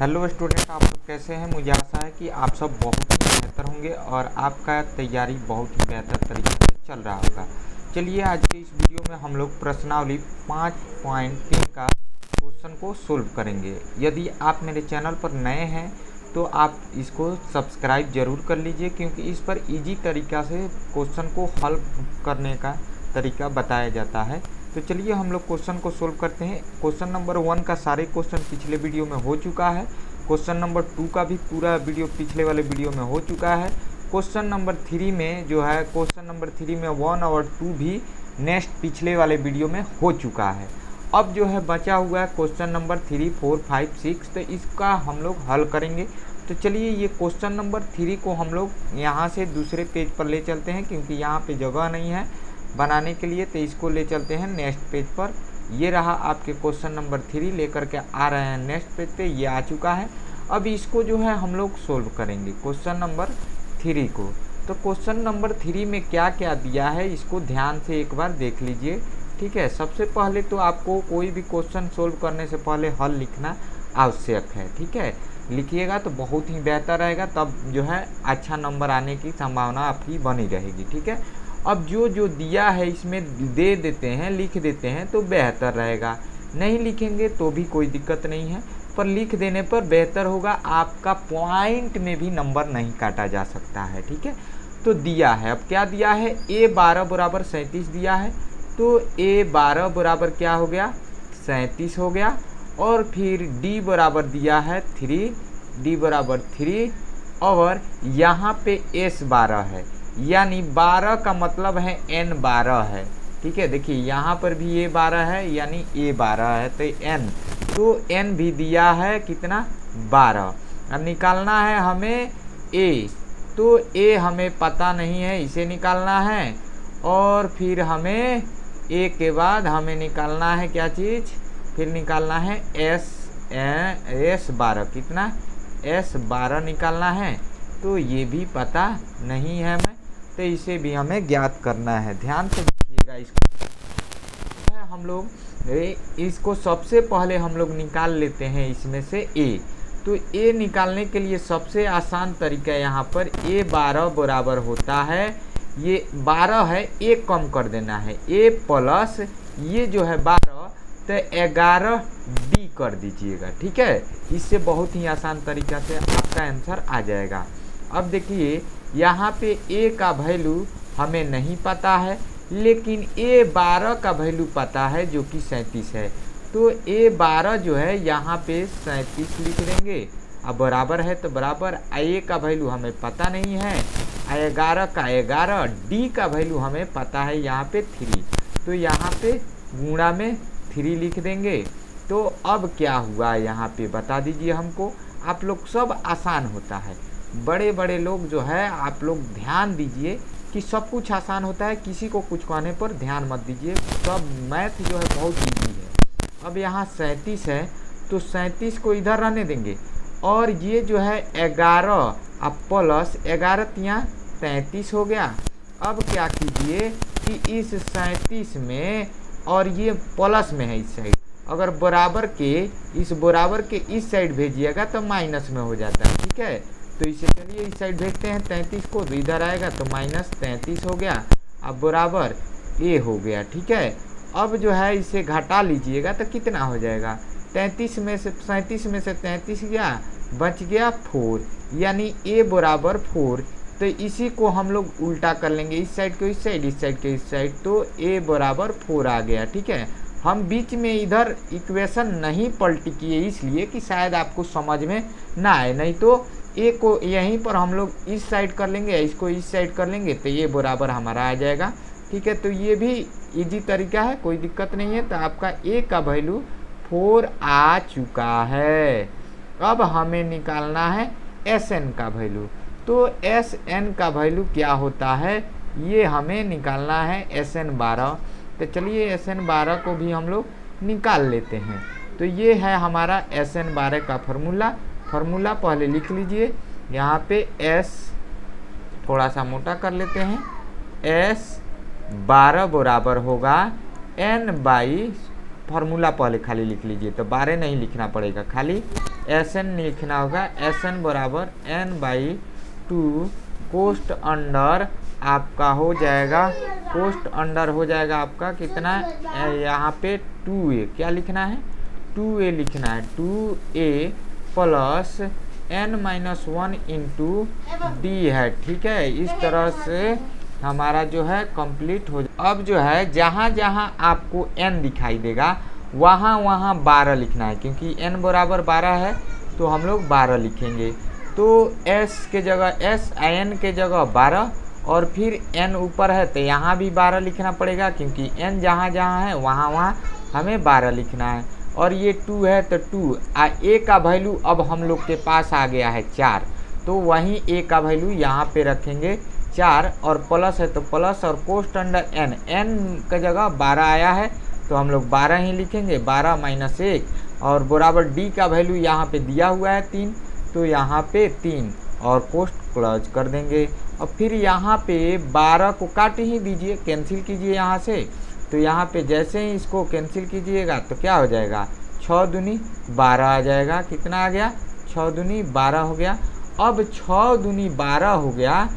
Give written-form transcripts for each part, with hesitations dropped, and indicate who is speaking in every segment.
Speaker 1: Hello student, आप लोग कैसे हैं। मुझे आशा है कि आप सब बहुत ही बेहतर होंगे और आपका तैयारी बहुत ही बेहतर तरीके से चल रहा होगा। चलिए आज के इस वीडियो में हम लोग प्रश्नावली 5.3 का क्वेश्चन को सोल्व करेंगे। यदि आप मेरे चैनल पर नए हैं तो आप इसको सब्सक्राइब जरूर कर लीजिए, क्योंकि इस पर इजी तरीक़ा से क्वेश्चन को हल करने का तरीका बताया जाता है। तो चलिए हम लोग क्वेश्चन को सोल्व करते हैं। क्वेश्चन नंबर 1 का सारे क्वेश्चन पिछले वीडियो में हो चुका है। क्वेश्चन नंबर 2 का भी पूरा वीडियो पिछले वाले वीडियो में हो चुका है। क्वेश्चन नंबर 3 में जो है क्वेश्चन नंबर 3 में 1 और 2 भी नेक्स्ट पिछले वाले वीडियो में हो चुका है। अब जो है बचा हुआ है क्वेश्चन नंबर 3, 4, 5, 6, तो इसका हम लोग हल करेंगे। तो चलिए ये क्वेश्चन नंबर 3 को हम लोग यहाँ से दूसरे पेज पर ले चलते हैं, क्योंकि यहाँ पे जगह नहीं है बनाने के लिए, तो इसको ले चलते हैं नेक्स्ट पेज पर। ये रहा आपके क्वेश्चन नंबर 3 लेकर के आ रहे हैं नेक्स्ट पेज पे, ये आ चुका है। अब इसको जो है हम लोग सोल्व करेंगे क्वेश्चन नंबर 3 को। तो क्वेश्चन नंबर 3 में क्या क्या दिया है इसको ध्यान से एक बार देख लीजिए, ठीक है। सबसे पहले तो आपको कोई भी क्वेश्चन सोल्व करने से पहले हल लिखना आवश्यक है, ठीक है। लिखिएगा तो बहुत ही बेहतर रहेगा, तब जो है अच्छा नंबर आने की संभावना आपकी बनी रहेगी, ठीक है। अब जो दिया है इसमें दे देते हैं, लिख देते हैं तो बेहतर रहेगा। नहीं लिखेंगे तो भी कोई दिक्कत नहीं है, पर लिख देने पर बेहतर होगा। आपका पॉइंट में भी नंबर नहीं काटा जा सकता है, ठीक है। तो दिया है, अब क्या दिया है, A12 बराबर 37 दिया है। तो A12 बराबर क्या हो गया, 37 हो गया। और फिर D बराबर दिया है 3, D बराबर 3, और यहाँ पे S12 है, यानी 12 का मतलब है N12 है, ठीक है। देखिए यहाँ पर भी A12 है, यानी A12 है, तो N भी दिया है कितना, 12। अब निकालना है हमें A, तो A हमें पता नहीं है, इसे निकालना है। और फिर हमें A के बाद हमें निकालना है क्या चीज़, फिर निकालना है S12, कितना, S12 निकालना है। तो ये भी पता नहीं है हमें, तो इसे भी हमें ज्ञात करना है। ध्यान से देखिएगा इसको। हम लोग इसको सबसे पहले हम लोग निकाल लेते हैं इसमें से A। तो A निकालने के लिए सबसे आसान तरीका यहाँ पर A12 बराबर होता है, ये 12 है, A कम कर देना है, A प्लस ये जो है 12, तो 11D कर दीजिएगा, ठीक है। इससे बहुत ही आसान तरीका से आपका आंसर आ जाएगा। अब देखिए यहाँ पे A का वैल्यू हमें नहीं पता है, लेकिन A12 का वैल्यू पता है जो कि 37 है। तो A12 जो है यहाँ पे 37 लिख देंगे। अब बराबर है तो बराबर, A का वैल्यू हमें पता नहीं है, 11 का 11, D का वैल्यू हमें पता है यहाँ पे 3, तो यहाँ पे गुणा में 3 लिख देंगे। तो अब क्या हुआ यहाँ पे बता दीजिए हमको। आप लोग सब आसान होता है, बड़े बड़े लोग जो है आप लोग ध्यान दीजिए कि सब कुछ आसान होता है, किसी को कुछ कहने पर ध्यान मत दीजिए, सब मैथ जो है बहुत ईजी है। अब यहाँ 37 है, तो 37 को इधर रहने देंगे, और ये जो है 11 अब प्लस 11 तिया 33 हो गया। अब क्या कीजिए कि इस 37 में, और ये प्लस में है इस साइड, अगर बराबर के इस साइड भेजिएगा तो माइनस में हो जाता है, ठीक है। तो इसे चलिए इस साइड भेजते हैं 33 को, तो इधर आएगा तो माइनस 33 हो गया। अब बराबर A हो गया, ठीक है। अब जो है इसे घटा लीजिएगा तो कितना हो जाएगा, 37 में से 33 गया, बच गया 4, यानी A बराबर 4। तो इसी को हम लोग उल्टा कर लेंगे, इस साइड को इस साइड, इस साइड को इस साइड, तो A बराबर 4 आ गया, ठीक है। हम बीच में इधर इक्वेशन नहीं पलटी किए, इसलिए कि शायद आपको समझ में ना आए, नहीं तो A को यहीं पर हम लोग इस साइड कर लेंगे, इसको इस साइड कर लेंगे, तो ये बराबर हमारा आ जाएगा, ठीक है। तो ये भी इजी तरीका है, कोई दिक्कत नहीं है। तो आपका A का वैल्यू 4 आ चुका है। अब हमें निकालना है Sn का वैल्यू। तो Sn का वैल्यू क्या होता है, ये हमें निकालना है Sn12। तो चलिए Sn12 को भी हम लोग निकाल लेते हैं। तो ये है हमारा Sn12 का फार्मूला पहले लिख लीजिए। यहाँ पे S थोड़ा सा मोटा कर लेते हैं, S12 बराबर होगा N बाई फार्मूला पहले खाली लिख लीजिए, तो 12 नहीं लिखना पड़ेगा, खाली Sn लिखना होगा। Sn बराबर n/2 कोस्ट अंडर आपका हो जाएगा, कोस्ट अंडर हो जाएगा आपका कितना, यहाँ पे 2a क्या लिखना है, 2a लिखना है, 2a plus n-1 into D है। ठीक है, इस तरह से हमारा जो है कंप्लीट हो जाए। अब जो है जहाँ जहाँ आपको n दिखाई देगा वहाँ वहाँ 12 लिखना है, क्योंकि n बराबर 12 है तो हम लोग 12 लिखेंगे। तो s के जगह s, n के जगह 12 और फिर n ऊपर है तो यहाँ भी 12 लिखना पड़ेगा, क्योंकि n जहाँ जहाँ है वहाँ वहाँ हमें 12 लिखना है। और ये 2 है तो 2 a का वैल्यू अब हम लोग के पास आ गया है 4, तो वहीं a का वैल्यू यहाँ पे रखेंगे 4, और प्लस है तो प्लस, और कोस्ट अंडर n का जगह 12 आया है तो हम लोग 12 ही लिखेंगे, 12 माइनस 1, और बराबर d का वैल्यू यहाँ पे दिया हुआ है 3, तो यहाँ पे 3 और पोस्ट क्लोज कर देंगे। और फिर यहाँ पे 12 को काट ही दीजिए, कैंसिल कीजिए यहाँ से। तो यहाँ पे जैसे ही इसको कैंसिल कीजिएगा तो क्या हो जाएगा, 6 दूनी 12 आ जाएगा। कितना आ गया, 6 दूनी 12 हो गया। अब 6 दूनी 12 हो गया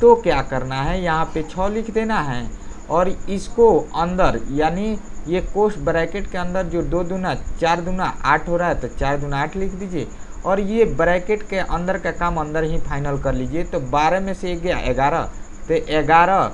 Speaker 1: तो क्या करना है, यहाँ पे 6 लिख देना है, और इसको अंदर यानी ये कोष्ठ ब्रैकेट के अंदर जो 2 दूना 4 दूना 8 हो रहा है तो 4 दूना 8 लिख दीजिए, और ये ब्रैकेट के अंदर का काम अंदर ही फाइनल कर लीजिए। तो 12 में से 1 गया 11, तो 11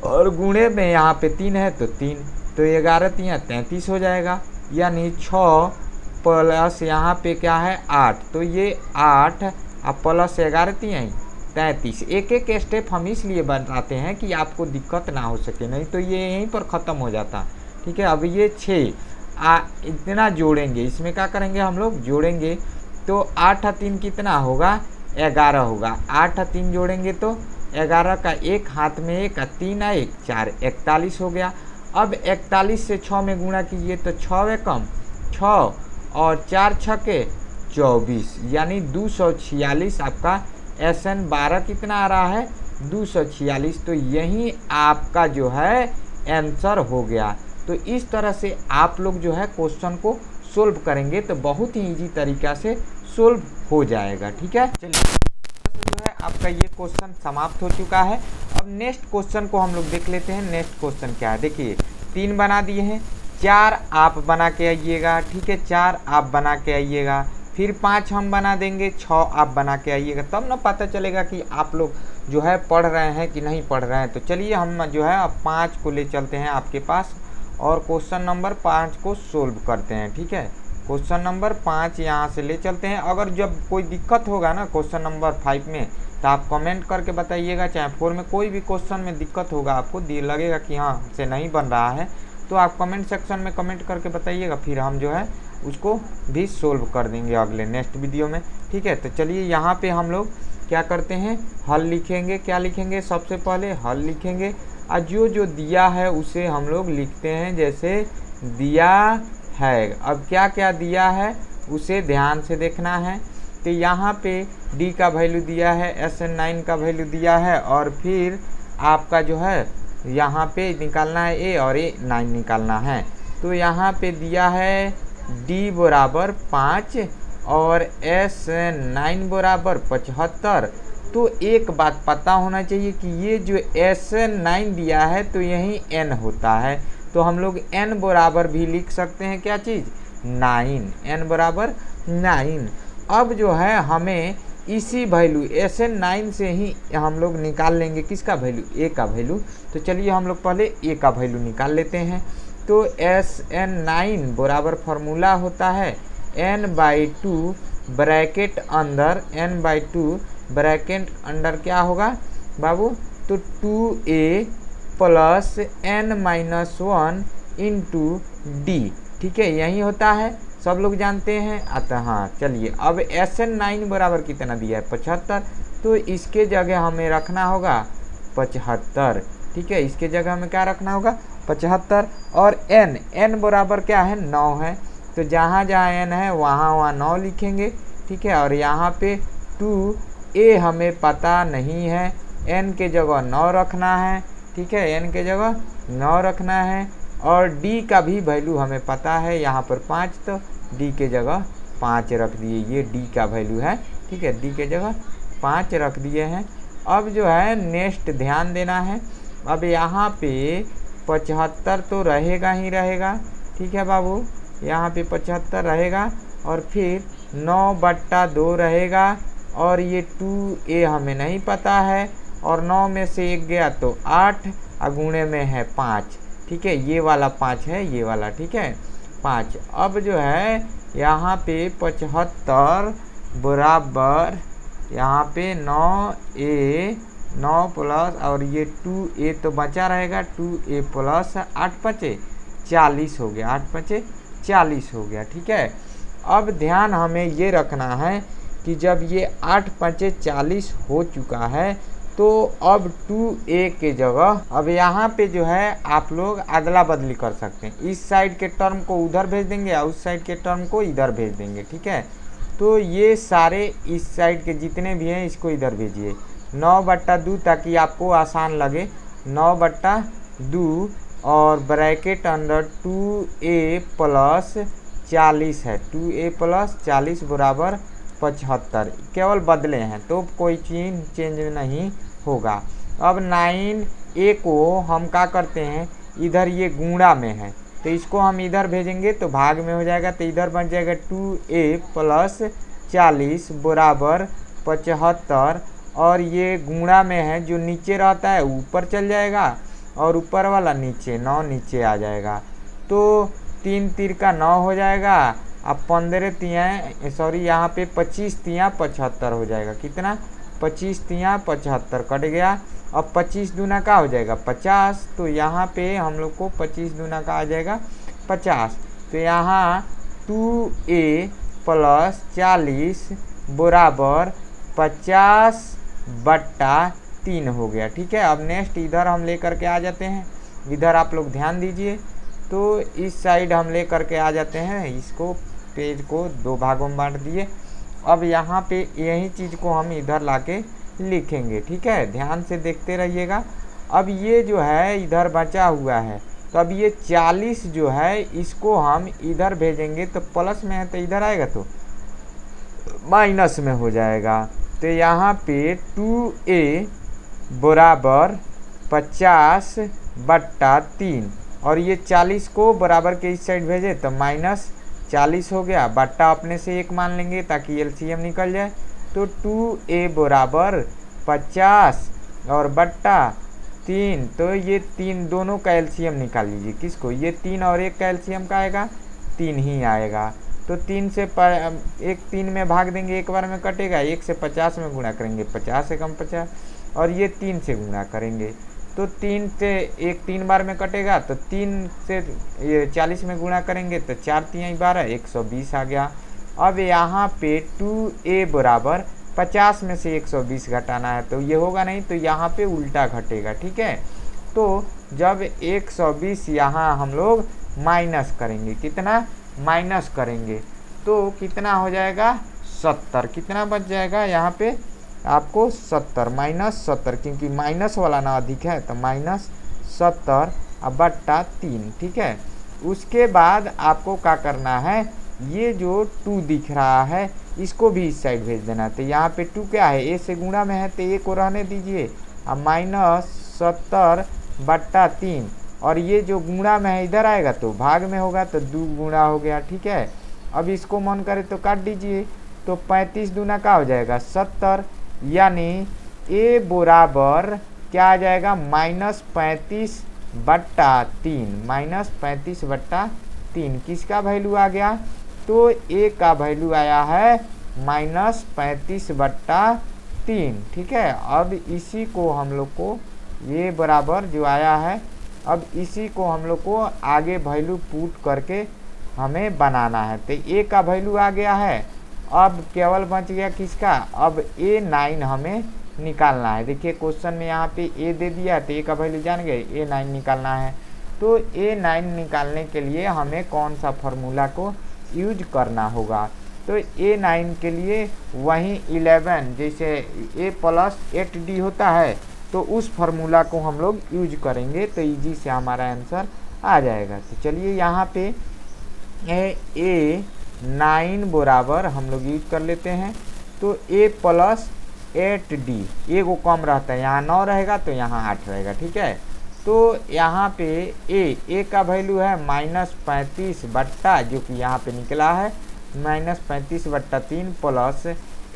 Speaker 1: और गुणे में यहाँ पे 3 है तो 3, तो 11 3 33 हो जाएगा। यानी 6 प्लस यहाँ पे क्या है 8, तो ये 8 अब प्लस 11 3 33। एक एक स्टेप हम इसलिए बनाते हैं कि आपको दिक्कत ना हो सके, नहीं तो ये यहीं पर ख़त्म हो जाता। ठीक है, अब ये 6 इतना जोड़ेंगे, इसमें क्या करेंगे हम लोग जोड़ेंगे, तो 8 3 कितना होगा 11 होगा। 8 3 जोड़ेंगे तो 11 का 1 हाथ में 1 3 1 4 41 हो गया। अब 41 से 6 में गुणा कीजिए तो 6 एकम 6 और 4 छक्के 24, यानी 246 आपका Sn 12 कितना आ रहा है 246। तो यही आपका जो है आंसर हो गया। तो इस तरह से आप लोग जो है क्वेश्चन को सोल्व करेंगे तो बहुत ही इजी तरीका से सोल्व हो जाएगा। ठीक है, चलिए जो है आपका ये क्वेश्चन समाप्त हो चुका है। अब नेक्स्ट क्वेश्चन को हम लोग देख लेते हैं। नेक्स्ट क्वेश्चन क्या है, देखिए 3 बना दिए हैं, 4 आप बना के आइएगा। ठीक है, 4 आप बना के आइएगा, फिर 5 हम बना देंगे, 6 आप बना के आइएगा, तब ना पता चलेगा कि आप लोग जो है पढ़ रहे हैं कि नहीं पढ़ रहे हैं। तो चलिए हम जो है अब 5 को ले चलते हैं आपके पास और क्वेश्चन नंबर 5 को सोल्व करते हैं। ठीक है, क्वेश्चन नंबर 5 यहाँ से ले चलते हैं। अगर जब कोई दिक्कत होगा ना क्वेश्चन नंबर 5 में तो आप कमेंट करके बताइएगा, चाहे 4 में कोई भी क्वेश्चन में दिक्कत होगा, आपको लगेगा कि हाँ से नहीं बन रहा है, तो आप कमेंट सेक्शन में कमेंट करके बताइएगा, फिर हम जो है उसको भी सोल्व कर देंगे अगले नेक्स्ट वीडियो में। ठीक है, तो चलिए यहाँ पे हम लोग क्या करते हैं, हल लिखेंगे। क्या लिखेंगे, सबसे पहले हल लिखेंगे और जो दिया है उसे हम लोग लिखते हैं। जैसे दिया है, अब क्या क्या दिया है उसे ध्यान से देखना है। तो यहाँ पे d का वैल्यू दिया है, Sn 9 का वैल्यू दिया है, और फिर आपका जो है यहाँ पे निकालना है a और a 9 निकालना है। तो यहाँ पे दिया है d बराबर 5 और Sn 9 बराबर 75। तो एक बात पता होना चाहिए कि ये जो Sn 9 दिया है तो यही n होता है, तो हम लोग n बराबर भी लिख सकते हैं क्या चीज़ 9, n बराबर 9। अब जो है हमें इसी वैल्यू Sn 9 से ही हम लोग निकाल लेंगे किसका वैल्यू, a का वैल्यू। तो चलिए हम लोग पहले a का वैल्यू निकाल लेते हैं। तो Sn 9 बराबर फार्मूला होता है n/2 ब्रैकेट अंदर, n/2 ब्रैकेट अंडर क्या होगा बाबू, तो 2a plus n-1 into D. ठीक है, यही होता है, सब लोग जानते हैं। अतः हाँ चलिए, अब Sn 9 बराबर कितना दिया है 75, तो इसके जगह हमें रखना होगा 75। ठीक है, इसके जगह हमें क्या रखना होगा 75, और n बराबर क्या है 9 है, तो जहाँ जहाँ n है वहाँ 9 लिखेंगे। ठीक है, और यहाँ पे 2a हमें पता नहीं है, n के जगह 9 रखना है। ठीक है, n के जगह 9 रखना है, और डी का भी वैल्यू हमें पता है, यहाँ पर 5, तो डी के जगह 5 रख दिए, ये डी का वैल्यू है, ठीक है, डी के जगह 5 रख दिए हैं। अब जो है नेक्स्ट ध्यान देना है, अब यहाँ पे 75 तो रहेगा ही रहेगा, ठीक है बाबू, यहाँ पे 75 रहेगा, और फिर 9/2 रहेगा, और ये 2a हमें नहीं पता है, और 9 में से 1 गया तो 8, गुणे में है 5, ठीक है, ये वाला 5 है, ये वाला, ठीक है, 5। अब जो है यहाँ पे 75 बराबर यहाँ पे 9a, 9 प्लस और ये 2a तो बचा रहेगा, 2a प्लस 8 5 40 हो गया, 8 5 40 हो गया, ठीक है। अब ध्यान हमें ये रखना है कि जब ये 8 5 40 हो चुका है तो अब 2a के जगह अब यहाँ पे जो है आप लोग अदला बदली कर सकते हैं, इस साइड के टर्म को उधर भेज देंगे और उस साइड के टर्म को इधर भेज देंगे, ठीक है। तो ये सारे इस साइड के जितने भी हैं इसको इधर भेजिए, 9/2 ताकि आपको आसान लगे, 9/2 और ब्रैकेट अंडर 2a प्लस 40 है, 2a प्लस 40 बराबर 75, केवल बदले हैं तो कोई चीज चेंज नहीं होगा। अब 9a को हम क्या करते हैं, इधर ये गुणा में है तो इसको हम इधर भेजेंगे तो भाग में हो जाएगा, तो इधर बन जाएगा 2a प्लस 40 बराबर 75, और ये गुणा में है, जो नीचे रहता है ऊपर चल जाएगा और ऊपर वाला नीचे, 9 नीचे आ जाएगा, तो 3 तीर का 9 हो जाएगा। अब 15 तियाँ सॉरी यहाँ पे 25 तियाँ 75 हो जाएगा, कितना, 25 तियाँ 75 कट गया। अब 25 दूना का हो जाएगा 50, तो यहाँ पे हम लोग को 25 दूना का आ जाएगा 50, तो यहाँ 2a प्लस 40 बराबर 50/3 हो गया, ठीक है। अब नेक्स्ट इधर हम ले करके आ जाते हैं, इधर आप लोग ध्यान दीजिए, तो इस साइड हम ले करके आ जाते हैं, इसको पेज को 2 भागों में बांट दिए। अब यहाँ पे यही चीज़ को हम इधर लाके लिखेंगे, ठीक है, ध्यान से देखते रहिएगा। अब ये जो है इधर बचा हुआ है, तो अब ये 40 जो है इसको हम इधर भेजेंगे, तो प्लस में है तो इधर आएगा तो माइनस में हो जाएगा, तो यहाँ पे 2a बराबर 50/3, और ये 40 को बराबर के इस साइड भेजे तो -40 हो गया, बट्टा अपने से 1 मान लेंगे ताकि एलसीएम निकल जाए, तो 2a बराबर 50 और बट्टा 3, तो ये 3 दोनों का एलसीएम निकाल लीजिए, किसको, ये 3 और 1 का एलसीएम का आएगा 3 ही आएगा, तो 3 से 1 3 में भाग देंगे, एक बार में कटेगा, 1 से 50 में गुणा करेंगे 50 से कम 50, और ये 3 से गुणा करेंगे तो 3 से 1 3 बार में कटेगा, तो 3 से ये 40 में गुणा करेंगे तो 4 3 12 120 आ गया। अब यहाँ पे 2a बराबर 50 में से 120 घटाना है, तो ये होगा नहीं, तो यहाँ पे उल्टा घटेगा, ठीक है। तो जब 120 यहाँ हम लोग माइनस करेंगे, कितना माइनस करेंगे, तो कितना हो जाएगा 70, कितना बच जाएगा यहाँ पे आपको 70 -70, क्योंकि माइनस वाला ना अधिक है, तो -70/3, ठीक है। उसके बाद आपको क्या करना है, ये जो 2 दिख रहा है इसको भी इस साइड भेज देना, तो यहाँ पे 2 क्या है, a से गुणा में है तो a को रहने दीजिए, अब -70/3, और ये जो गुणा में है इधर आएगा तो भाग में होगा, तो 2 गुणा हो गया, ठीक है। अब इसको मन करे तो काट दीजिए, तो 35 दूना का हो जाएगा 70, यानी a बराबर क्या आ जाएगा -35/3, -35/3 किसका वैल्यू आ गया, तो a का वैल्यू आया है -35/3, ठीक है। अब इसी को हम लोग को ये बराबर जो आया है, अब इसी को हम लोग को आगे वैल्यू पुट करके हमें बनाना है, तो a का वैल्यू आ गया है, अब केवल बच गया किसका, अब a9 हमें निकालना है। देखिए क्वेश्चन में यहाँ पे a दे दिया, तो a का वैल्यू जान गए, a9 निकालना है, तो a9 निकालने के लिए हमें कौन सा फार्मूला को यूज करना होगा, तो a9 के लिए वही 11 जैसे a प्लस 8d होता है, तो उस फार्मूला को हम लोग यूज करेंगे, तो इजी से हमारा आंसर आ जाएगा। तो चलिए यहाँ पे ए 9 बराबर हम लोग यूज कर लेते हैं। तो ए प्लस 8d, ए को कम रहता है, यहाँ 9 रहेगा तो यहाँ 8 रहेगा, ठीक है। तो यहाँ पे ए का वैल्यू है -35 बट्टा, जो कि यहाँ पे निकला है -35/3 प्लस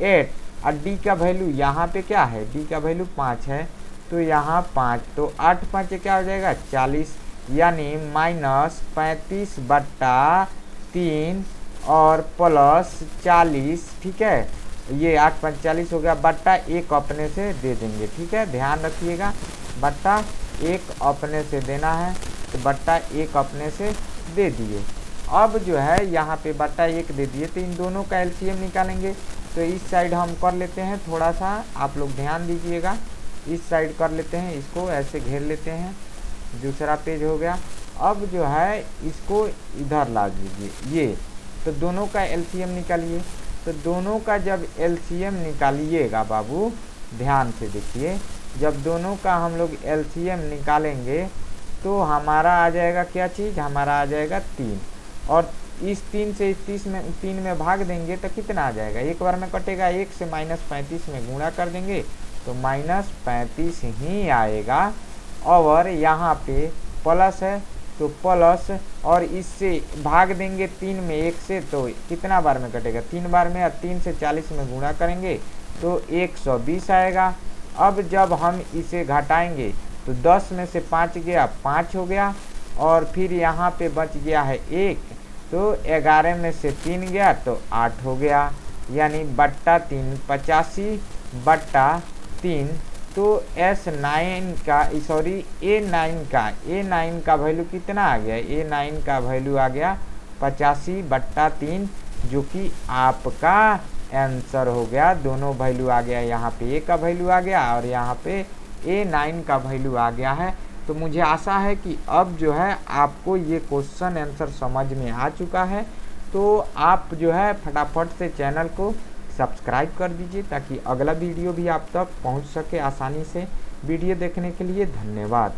Speaker 1: 8, और डी का वैल्यू यहाँ पे क्या है, डी का वैल्यू 5 है, तो यहाँ 5, तो 8 5 क्या हो जाएगा 40, यानी -35/3 और प्लस 40, ठीक है। ये 8 5 40 हो गया, बट्टा 1 अपने से दे देंगे, ठीक है, ध्यान रखिएगा, बट्टा 1 अपने से देना है, तो बट्टा 1 अपने से दे दिए। अब जो है यहाँ पे बट्टा 1 दे दिए, तो इन दोनों का एलसीएम निकालेंगे। तो इस साइड हम कर लेते हैं, थोड़ा सा आप लोग ध्यान दीजिएगा, इस साइड कर लेते हैं, इसको ऐसे घेर लेते हैं, दूसरा पेज हो गया। अब जो है इसको इधर ला दीजिए, ये तो दोनों का एलसीएम निकालिए। तो दोनों का जब एलसीएम निकालिएगा बाबू, ध्यान से देखिए, जब दोनों का हम लोग एलसीएम निकालेंगे तो हमारा आ जाएगा क्या चीज़, हमारा आ जाएगा 3, और इस 3 से इस 3 में भाग देंगे तो कितना आ जाएगा, एक बार में कटेगा, 1 से -35 में गुणा कर देंगे तो -35 ही आएगा। और यहाँ पे प्लस है तो प्लस, और इससे भाग देंगे 3 में 1 से, तो कितना बार में कटेगा, 3 बार में, और 3 से 40 में गुणा करेंगे तो 120 आएगा। अब जब हम इसे घटाएंगे तो 10 में से 5 गया, 5 हो गया, और फिर यहाँ पे बच गया है 1, तो 11 में से 3 गया तो 8 हो गया, यानी बट्टा 3, 85/3। तो ए9 का वैल्यू कितना आ गया, ए9 का वैल्यू आ गया 85/3, जो कि आपका आंसर हो गया। दोनों वैल्यू आ गया, यहाँ पे ए का वैल्यू आ गया और यहाँ पे ए9 का वैल्यू आ गया है। तो मुझे आशा है कि अब जो है आपको ये क्वेश्चन आंसर समझ में आ चुका है। तो आप जो है फटाफट से चैनल को सब्सक्राइब कर दीजिए, ताकि अगला वीडियो भी आप तक पहुंच सके आसानी से। वीडियो देखने के लिए धन्यवाद।